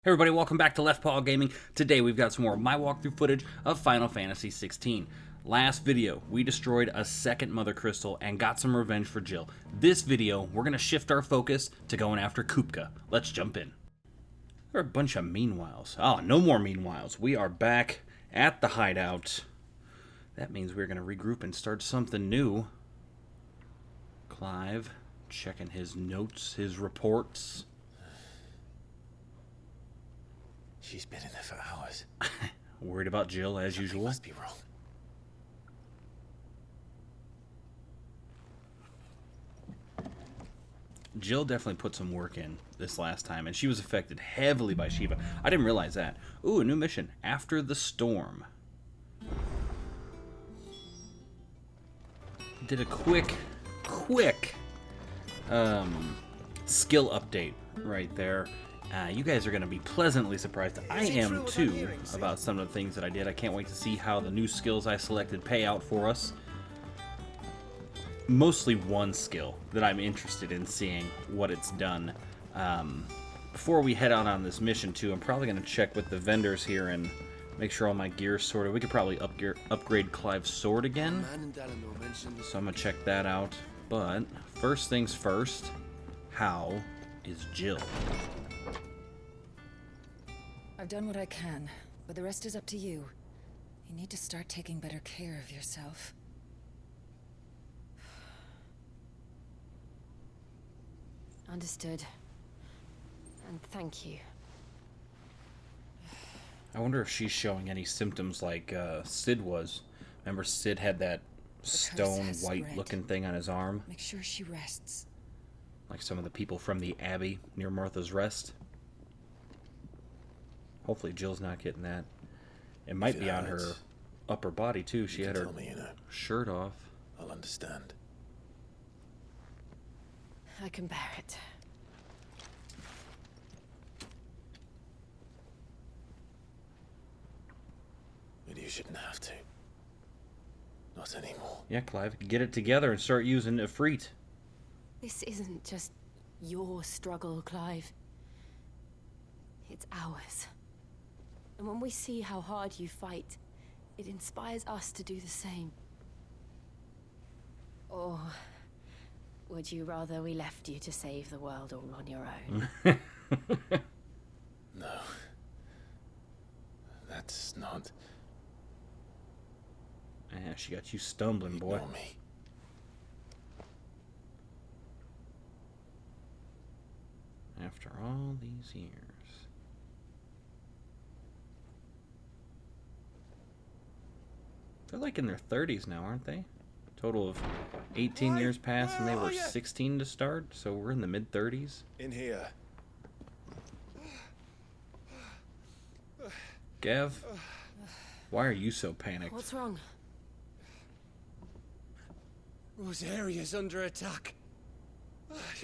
Hey everybody, welcome back to LeftPawGaming. Today we've got some more of my walkthrough footage of Final Fantasy 16. Last video, we destroyed a second Mothercrystal and got some revenge for Jill. This video, we're going to shift our focus to going after Kupka. Let's jump in. There are a bunch of meanwhiles. Oh, no more meanwhiles. We are back at the hideout. That means we're going to regroup and start something new. Clive, checking his notes, his reports. She's been in there for hours. Worried about Jill, as usual. Must be wrong. Jill definitely put some work in this last time, and she was affected heavily by Shiva. I didn't realize that. Ooh, a new mission. After the Storm. Did a quick skill update right there. You guys are going to be pleasantly surprised. I am too about some of the things that I did. I can't wait to see how the new skills I selected pay out for us. Mostly one skill that I'm interested in seeing what it's done. Before we head out on this mission too, I'm probably going to check with the vendors here and make sure all my gear's sorted. We could probably upgrade Clive's sword again. So I'm going to check that out. But first things first, how is Jill? I've done what I can, but the rest is up to you. You need to start taking better care of yourself. Understood. And thank you. I wonder if she's showing any symptoms like Sid was. Remember Sid had that stone white looking thing on his arm? Make sure she rests. Like some of the people from the Abbey near Martha's Rest. Hopefully Jill's not getting that. It might be on her upper body too. She had her shirt off. I'll understand. I can bear it. But you shouldn't have to. Not anymore. Yeah, Clive, get it together and start using Ifrit. This isn't just your struggle, Clive. It's ours. And when we see how hard you fight, it inspires us to do the same. Or would you rather we left you to save the world all on your own? No. That's not... Yeah, she got you stumbling, boy. Ignore me. After all these years. They're like in their 30s now, aren't they? Total of 18 years passed and they were 16 to start, so we're in the mid-30s. In here. Gav, why are you so panicked? What's wrong? Rosaria's under attack.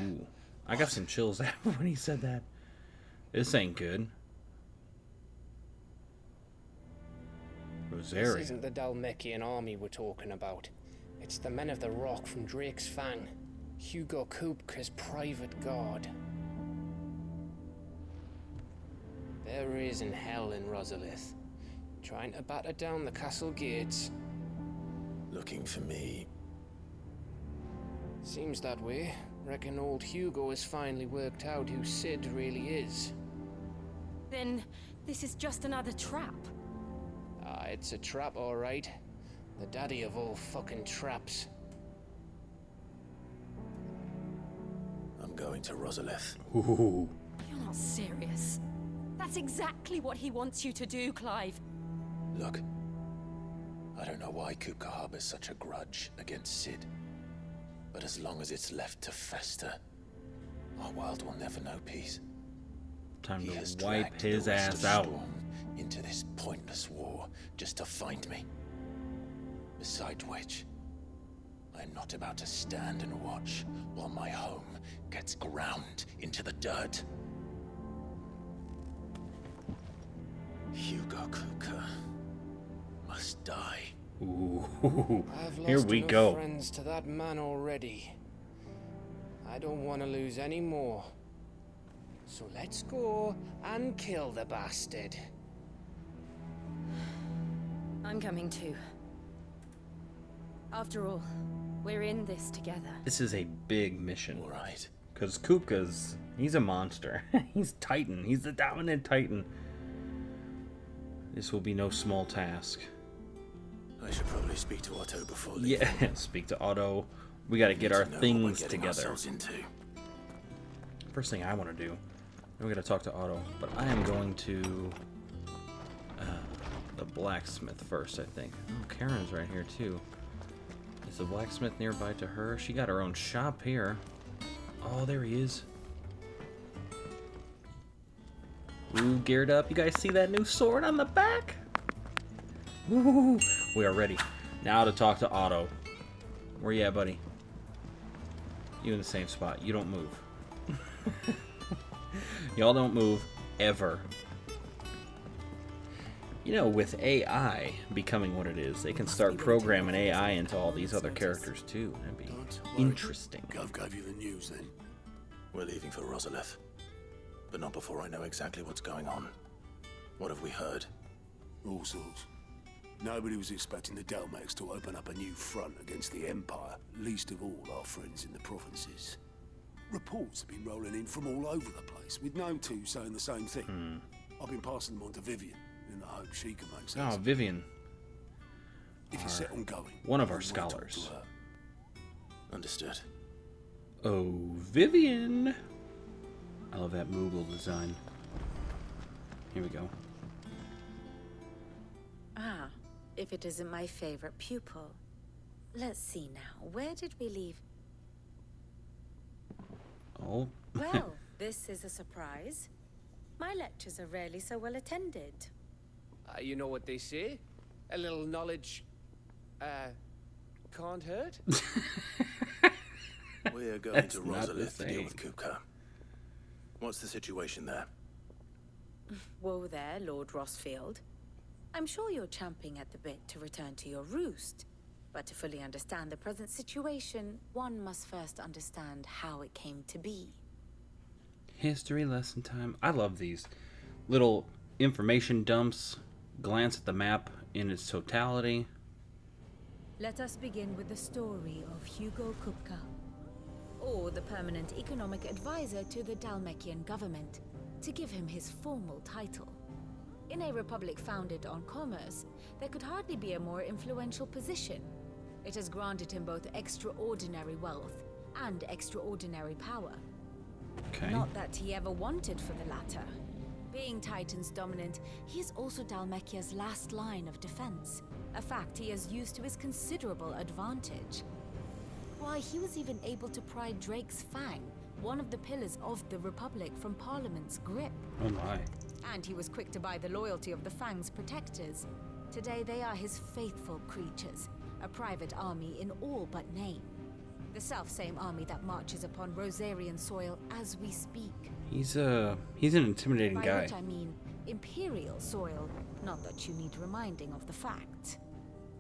Ooh, I got some chills when he said that. This ain't good. Rosaria. This isn't the Dalmekian army we're talking about. It's the men of the Rock from Drake's Fang. Hugo Kupka's private guard. There is in hell in Rosalith, trying to batter down the castle gates. Looking for me. Seems that way. Reckon old Hugo has finally worked out who Sid really is. Then this is just another trap. Ah, it's a trap, all right. The daddy of all fucking traps. I'm going to Rosalith. Ooh. You're not serious. That's exactly what he wants you to do, Clive. Look. I don't know why Kupka harbors such a grudge against Sid. But as long as it's left to fester, our world will never know peace. Time He to has wipe dragged his the rest ass of out. Storm into this pointless war just to find me. Besides which, I'm not about to stand and watch while my home gets ground into the dirt. Hugo Kupka must die. Ooh. I've Here lost we enough go. friends to that man already. I don't want to lose any more. So let's go and kill the bastard. I'm coming too. After all, we're in this together. This is a big mission. All right. Because Kupka's, he's a monster. He's Titan. He's the dominant Titan. This will be no small task. I should probably speak to Otto before leaving. Yeah, speak to Otto. We got to get our things together. Into. First thing I want to do, we got to talk to Otto. But I am going to the blacksmith first, I think. Oh, Karen's right here too. Is the blacksmith nearby to her? She got her own shop here. Oh, there he is. Ooh, geared up. You guys see that new sword on the back? Ooh, we are ready. Now to talk to Otto. Where you at, buddy? You in the same spot. You don't move. Y'all don't move ever. You know, with AI becoming what it is, they can start programming AI into all these other characters too. That'd be interesting. Gov gave you the news then. We're leaving for Rosalith. But not before I know exactly what's going on. What have we heard? All sorts. Nobody was expecting the Dalmex to open up a new front against the Empire, least of all our friends in the provinces. Reports have been rolling in from all over the place, with no two saying the same thing. I've been passing them on to Vivian, in the hope she can make sense. Oh, Vivian. If you're set on going, One of our then we'll talk scholars. to her. Understood. Oh, Vivian. I love that Moogle design. Here we go. Ah, if it isn't my favorite pupil. Let's see now. Where did we leave? Oh. Well, this is a surprise. My lectures are rarely so well attended. You know what they say? A little knowledge, can't hurt? We're going That's to not the Rosalith to deal same. with Kupka. What's the situation there? Whoa there, Lord Rosfield. I'm sure you're champing at the bit to return to your roost. But to fully understand the present situation, one must first understand how it came to be. History lesson time. I love these little information dumps. Glance at the map in its totality. Let us begin with the story of Hugo Kupka, or the permanent economic advisor to the Dalmekian government, to give him his formal title. In a republic founded on commerce, there could hardly be a more influential position. It has granted him both extraordinary wealth and extraordinary power. Okay. Not that he ever wanted for the latter. Being Titan's dominant, he is also Dalmekia's last line of defense, a fact he has used to his considerable advantage. Why, he was even able to pry Drake's Fang, one of the pillars of the Republic, from Parliament's grip. Oh my. And he was quick to buy the loyalty of the Fang's protectors. Today they are his faithful creatures, a private army in all but name. The self-same army that marches upon Rosarian soil as we speak. He's an intimidating By guy. which I mean Imperial soil, not that you need reminding of the fact.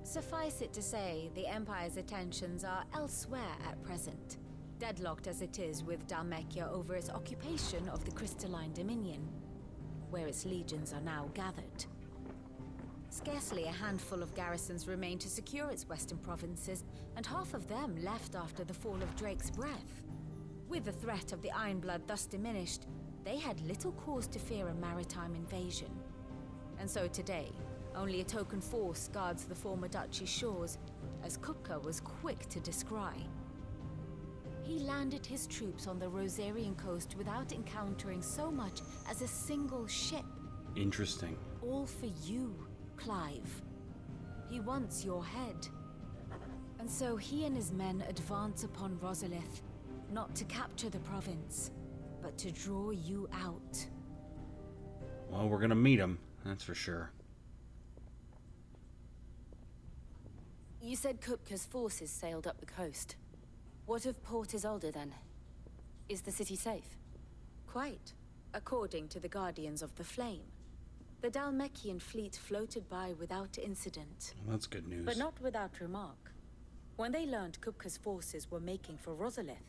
Suffice it to say, the Empire's attentions are elsewhere at present, deadlocked as it is with Dalmekia over its occupation of the Crystalline Dominion, where its legions are now gathered. Scarcely a handful of garrisons remain to secure its western provinces, and half of them left after the fall of Drake's Breath. With the threat of the Ironblood thus diminished, they had little cause to fear a maritime invasion. And so today, only a token force guards the former duchy's shores, as Kupka was quick to descry. He landed his troops on the Rosarian coast without encountering so much as a single ship. Interesting. All for you, Clive. He wants your head. And so he and his men advance upon Rosalith, not to capture the province, but to draw you out. Well, we're gonna meet him, that's for sure. You said Kupka's forces sailed up the coast. What of Port Isolde then? Is the city safe? Quite, according to the Guardians of the Flame. The Dalmekian fleet floated by without incident. Well, that's good news. But not without remark. When they learned Kupka's forces were making for Rosalith,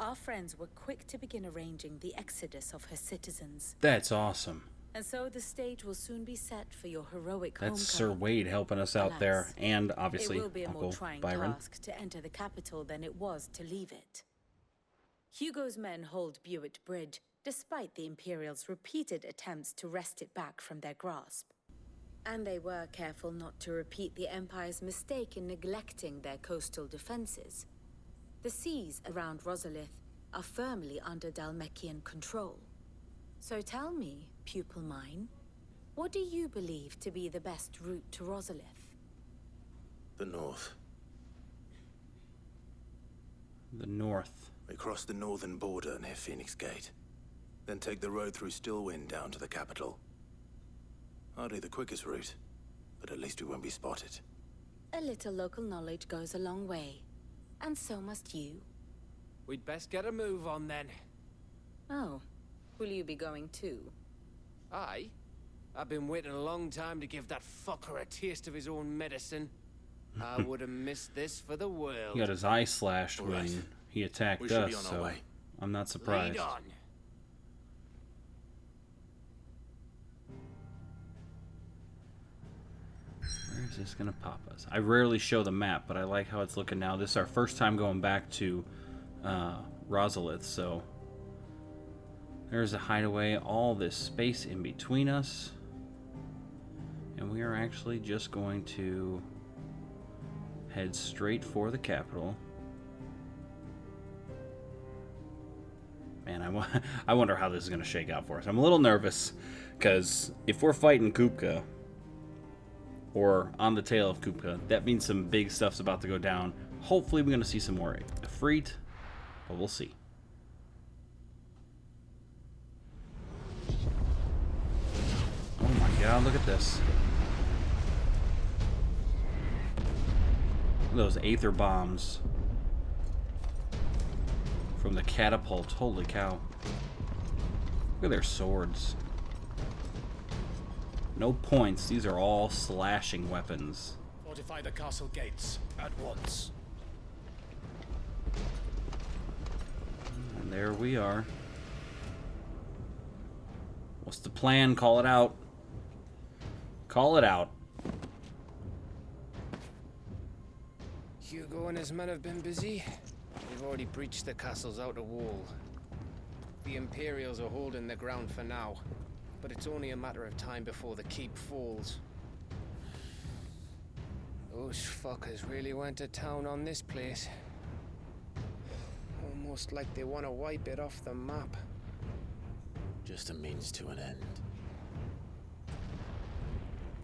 our friends were quick to begin arranging the exodus of her citizens. That's awesome. And so the stage will soon be set for your heroic That's Sir homecoming. Wade helping us out there, Alas, and obviously it will be a more Uncle trying Byron. task to enter the capital than it was to leave it. Hugo's men hold Buett Bridge, despite the Imperials' repeated attempts to wrest it back from their grasp. And they were careful not to repeat the Empire's mistake in neglecting their coastal defenses. The seas around Rosalith are firmly under Dhalmekian control. So tell me, pupil mine, what do you believe to be the best route to Rosalith? The north. The north. We cross the northern border near Phoenix Gate. Then take the road through Stillwind down to the capital. Hardly the quickest route, but at least we won't be spotted. A little local knowledge goes a long way. And so must you. We'd best get a move on then. Oh, will you be going too? Aye. I've been waiting a long time to give that fucker a taste of his own medicine. I would have missed this for the world. He got his eye slashed All when right. he attacked We should us, be on our so way. I'm not surprised. Lead on. Where is this gonna pop us? I rarely show the map, but I like how it's looking now. This is our first time going back to Rosalith, so there's a hideaway, all this space in between us, and we are actually just going to head straight for the capital. Man, I wonder how this is going to shake out for us. I'm a little nervous, because if we're fighting Kupka, or on the tail of Kupka, that means some big stuff's about to go down. Hopefully we're going to see some more Efreet, but we'll see. Oh my god, look at this. Look at those Aether bombs from the catapult. Holy cow. Look at their swords. No points. These are all slashing weapons. Fortify the castle gates at once. And there we are. What's the plan? Call it out. Call it out. Hugo and his men have been busy. They've already breached the castle's outer wall. The Imperials are holding the ground for now, but it's only a matter of time before the keep falls. Those fuckers really went to town on this place. Almost like they want to wipe it off the map. Just a means to an end.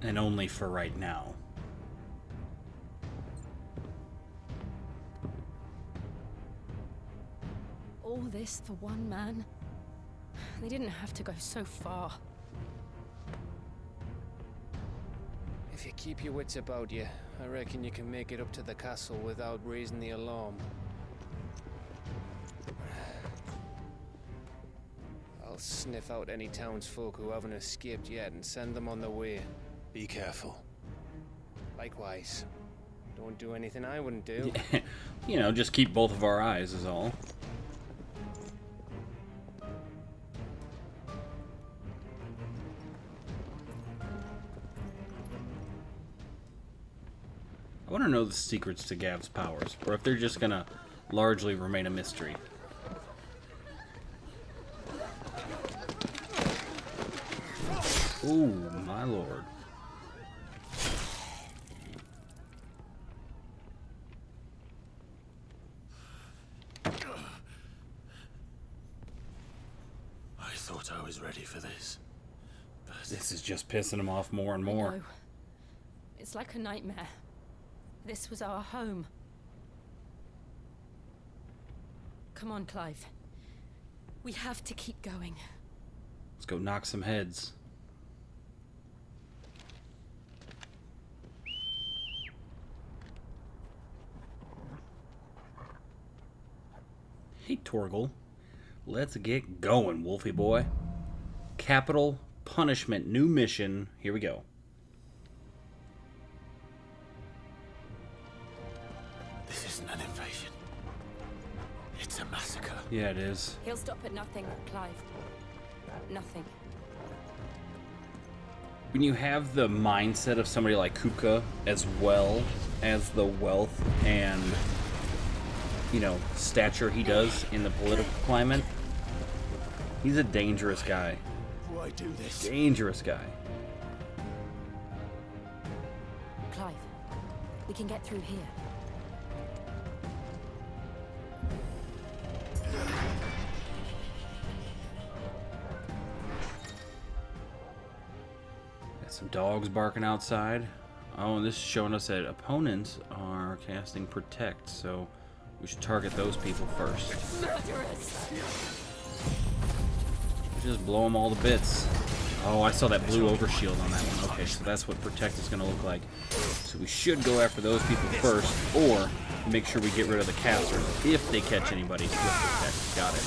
And only for right now. All this for one man? They didn't have to go so far. If you keep your wits about you, I reckon you can make it up to the castle without raising the alarm. I'll sniff out any townsfolk who haven't escaped yet and send them on their way. Be careful. Likewise. Don't do anything I wouldn't do. You know, just keep both of our eyes is all. I want to know the secrets to Gav's powers, or if they're just gonna largely remain a mystery. Ooh, my lord. I thought I was ready for this. But This is just pissing him off more and more. No. It's like a nightmare. This was our home. Come on, Clive. We have to keep going. Let's go knock some heads. Hey, Torgal. Let's get going, Wolfie boy. Capital Punishment, new mission. Here we go. this isn't an invasion. It's a massacre. Yeah, it is. He'll stop at nothing, Clive. Nothing. When you have the mindset of somebody like Kupka, as well as the wealth and, you know, stature he does in the political climate, he's a dangerous guy. Why do this? Dangerous guy. Clive, we can get through here. Got some dogs barking outside. Oh, and this is showing us that opponents are casting Protect, so we should target those people first. Murderous! Just blow them all to bits. Oh, I saw that blue overshield on that one. Okay, so that's what Protect is going to look like. So we should go after those people first, or make sure we get rid of the casters if they catch anybody with Protect. Got it.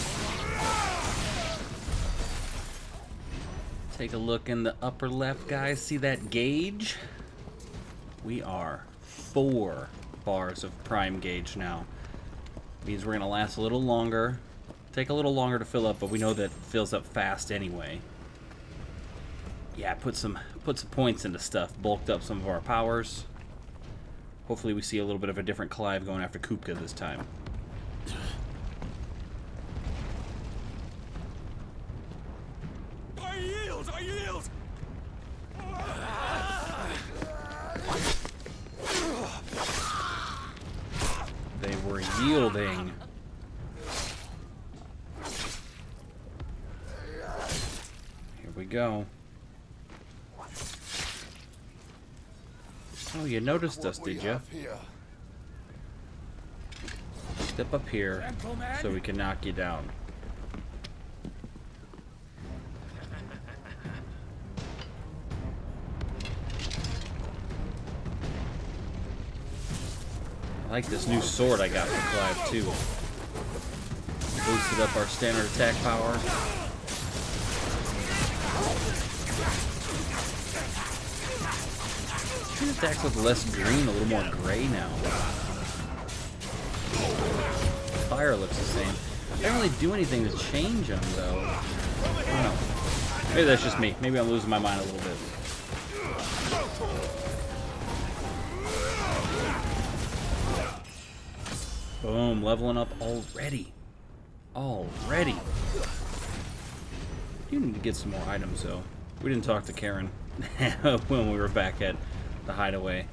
Take a look in the upper left, guys. See that gauge? We are 4 bars of prime gauge now. Means we're going to last a little longer. Take a little longer to fill up, but we know that it fills up fast anyway. Yeah, put some points into stuff. Bulked up some of our powers. Hopefully we see a little bit of a different Clive going after Kupka this time. I yield! I yield! They were yielding. Here we go. Oh, you noticed us, did you? Step up here so we can knock you down. I like this new sword I got for Clive, too. Boosted up our standard attack power. He attacks with less green, a little more gray now. Fire looks the same. I don't really do anything to change them, though. I don't know. Maybe that's just me. Maybe I'm losing my mind a little bit. Boom, leveling up already. Already. You need to get some more items, though. We didn't talk to Karen when we were back at the Hideaway.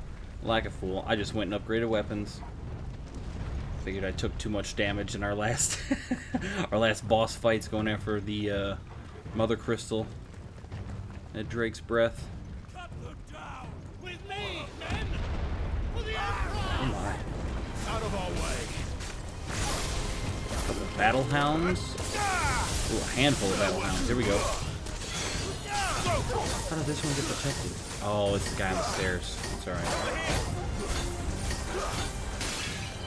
Like a fool, I just went and upgraded weapons. Figured I took too much damage in our last our last boss fights going after the Mothercrystal at Drake's Breath. Cut them down! With me, men! For the Oh Emperor! my. Out of our way! Couple of battle hounds. Ooh, a handful of battle hounds. Here we go. How did this one get protected? Oh, it's the guy on the stairs. It's alright.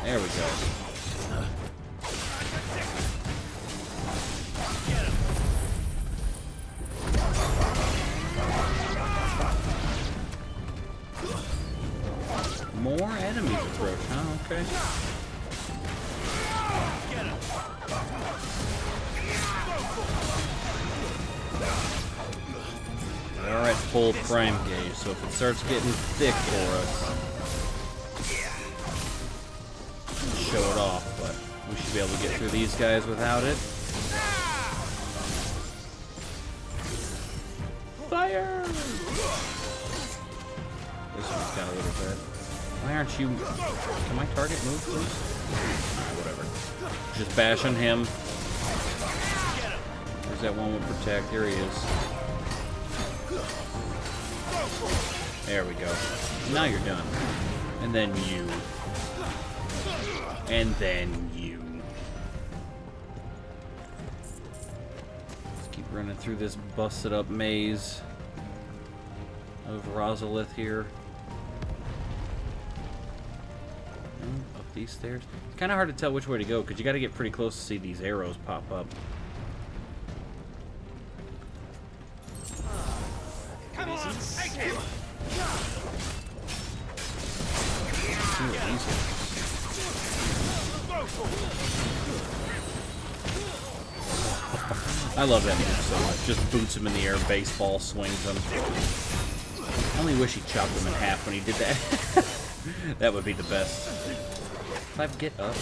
There we go. More enemies approach, huh? Okay. We're at full prime gauge, so if it starts getting thick for us, show it off, but we should be able to get through these guys without it. Fire! This one's got a little bit. Why aren't you... Can my target move, please? Alright, whatever. Just bashing him. There's that one with Protect. Here he is. There we go. Now you're done. And then you. And then you. Let's keep running through this busted up maze of Rosalith here. Up these stairs. It's kind of hard to tell which way to go because you got to get pretty close to see these arrows pop up. Come on, take him! I love that move so much. Just boots him in the air, baseball, swings him. I only wish he chopped him in half when he did that. That would be the best. If I get up.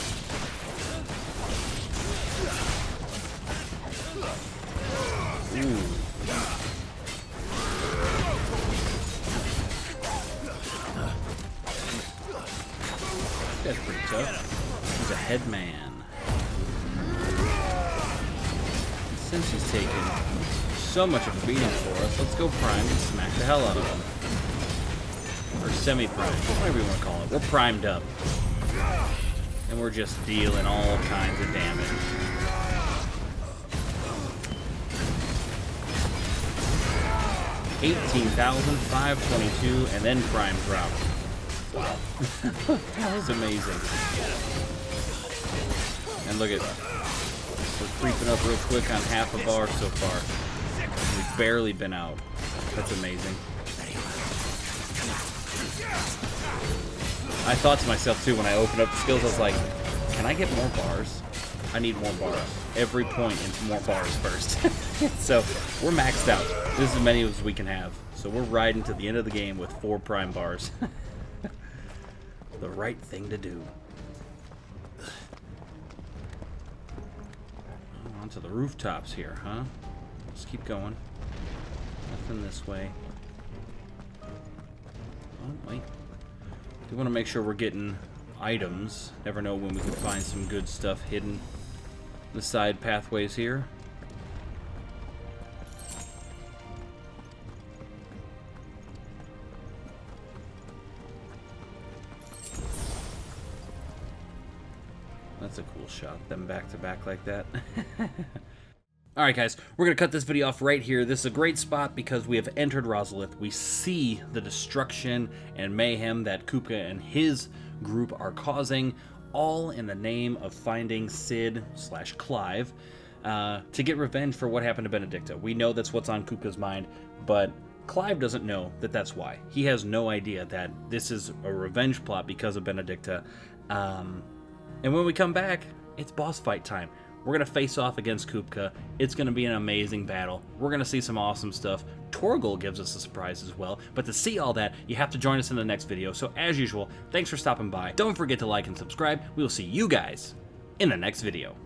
Ooh. That's pretty tough. He's a head man. And since he's taken so much of a beating for us, let's go prime and smack the hell out of him. Or semi-prime, whatever you want to call it. We're primed up. And we're just dealing all kinds of damage. $18,522 and then prime drop. Wow. That was amazing. And look at that. We're creeping up real quick on half a bar so far. We've barely been out. That's amazing. I thought to myself too when I opened up the skills, I was like, can I get more bars? I need more bars. Every point into more bars first. So we're maxed out. This is as many as we can have. So we're riding to the end of the game with 4 prime bars. The right thing to do. Oh, onto the rooftops here, huh? Let's keep going. Nothing this way. Oh, wait. Do want to make sure we're getting items. Never know when we can find some good stuff hidden in the side pathways here. That's a cool shot, them back to back like that. Alright guys, we're going to cut this video off right here. This is a great spot because we have entered Rosalith. We see the destruction and mayhem that Kupka and his group are causing, all in the name of finding Sid/Clive to get revenge for what happened to Benedicta. We know that's what's on Kupka's mind, but Clive doesn't know that that's why. He has no idea that this is a revenge plot because of Benedicta. And when we come back, it's boss fight time. We're going to face off against Kupka. It's going to be an amazing battle. We're going to see some awesome stuff. Torgal gives us a surprise as well. But to see all that, you have to join us in the next video. So as usual, thanks for stopping by. Don't forget to like and subscribe. We will see you guys in the next video.